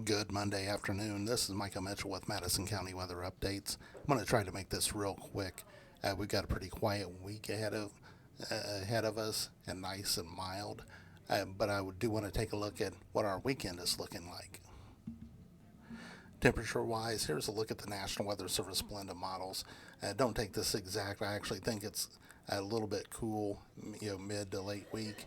Good Monday afternoon. This is Michael Mitchell with Madison County Weather Updates. I'm going to try to make this real quick. We've got a pretty quiet week ahead of us, and nice and mild. But I do want to take a look at what our weekend is looking like. Temperature wise, here's a look at the National Weather Service blend of models. Don't take this exact. I actually think it's a little bit cool, mid to late week.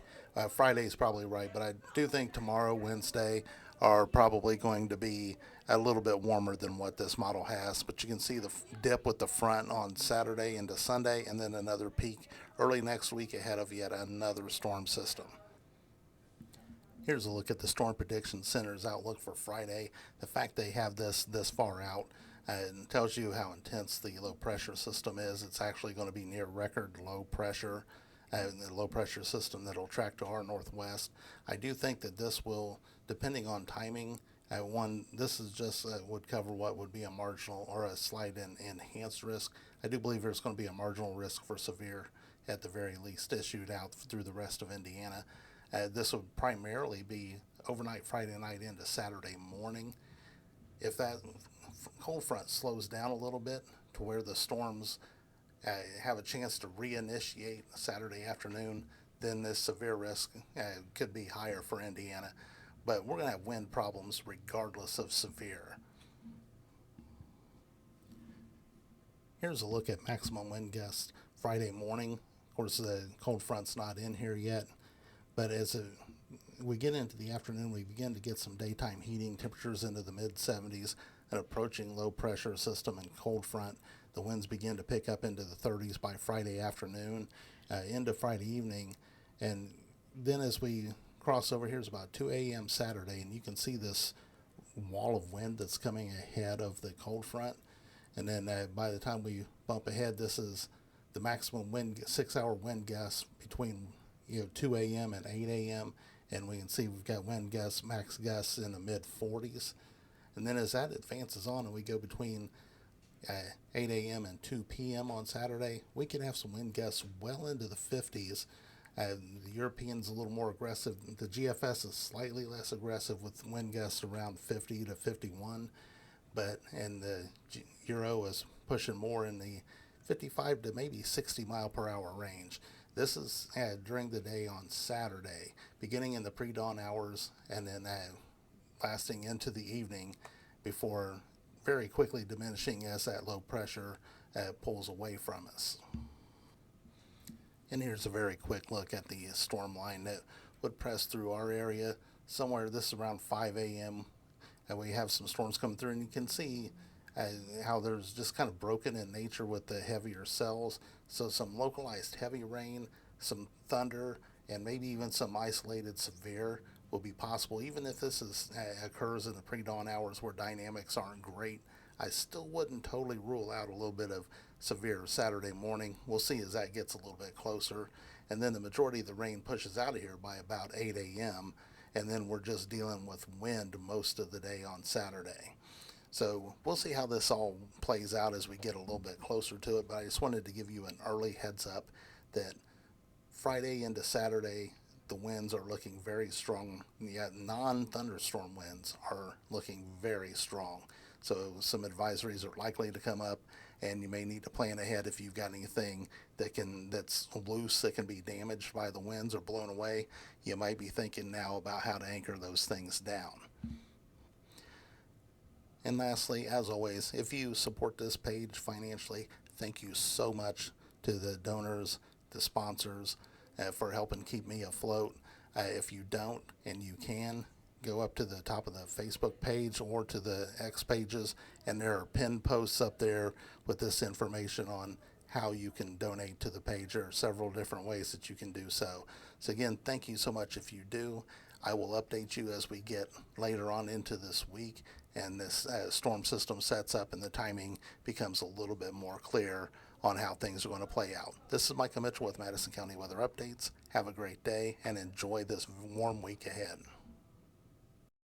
Friday is probably right, but I do think tomorrow, Wednesday, are probably going to be a little bit warmer than what this model has. But you can see the dip with the front on Saturday into Sunday, and then another peak early next week ahead of yet another storm system. Here's a look at the Storm Prediction Center's outlook for Friday. The fact they have this far out tells you how intense the low pressure system is. It's actually going to be near record low pressure, the low pressure system that will track to our northwest. I do think that this will, depending on timing, this is just would cover what would be a marginal or a slight enhanced risk. I do believe there's going to be a marginal risk for severe, at the very least, issued out through the rest of Indiana. This would primarily be overnight Friday night into Saturday morning. If that cold front slows down a little bit to where the storms have a chance to reinitiate Saturday afternoon, then this severe risk could be higher for Indiana. But we're going to have wind problems regardless of severe. Here's a look at maximum wind gusts Friday morning. Of course, the cold front's not in here yet. But as we get into the afternoon, we begin to get some daytime heating, temperatures into the mid-70s, an approaching low pressure system and cold front. The winds begin to pick up into the 30s by Friday afternoon, into Friday evening. And then as we cross over, here's about 2 a.m. Saturday, and you can see this wall of wind that's coming ahead of the cold front. And then by the time we bump ahead, this is the maximum wind, 6-hour wind gusts between 2 a.m. and 8 a.m. And we can see we've got wind gusts, max gusts in the mid 40s. And then as that advances on and we go between 8 a.m. and 2 p.m. on Saturday, we can have some wind gusts well into the 50s. The European's a little more aggressive. The GFS is slightly less aggressive with wind gusts around 50 to 51. And the Euro is pushing more in the 55 to maybe 60 mile per hour range. This is during the day on Saturday, beginning in the pre-dawn hours and then lasting into the evening before very quickly diminishing as that low pressure pulls away from us. And here's a very quick look at the storm line that would press through our area somewhere. This is around 5 a.m. And we have some storms coming through, and you can see how there's just kind of broken in nature with the heavier cells. So some localized heavy rain, some thunder, and maybe even some isolated severe will be possible. Even if this occurs in the pre-dawn hours where dynamics aren't great, I still wouldn't totally rule out a little bit of severe Saturday morning. We'll see as that gets a little bit closer. And then the majority of the rain pushes out of here by about 8 a.m. And then we're just dealing with wind most of the day on Saturday. So we'll see how this all plays out as we get a little bit closer to it, but I just wanted to give you an early heads up that Friday into Saturday, the winds are looking very strong. Yet non-thunderstorm winds are looking very strong. So some advisories are likely to come up, and you may need to plan ahead if you've got anything that's loose that can be damaged by the winds or blown away. You might be thinking now about how to anchor those things down. And lastly, as always, if you support this page financially, thank you so much to the donors, the sponsors, for helping keep me afloat. If you don't and you can, go up to the top of the Facebook page or to the X pages, and there are pinned posts up there with this information on how you can donate to the page. There are several different ways that you can do so. So again, thank you so much if you do. I will update you as we get later on into this week and this storm system sets up and the timing becomes a little bit more clear on how things are going to play out. This is Michael Mitchell with Madison County Weather Updates. Have a great day and enjoy this warm week ahead.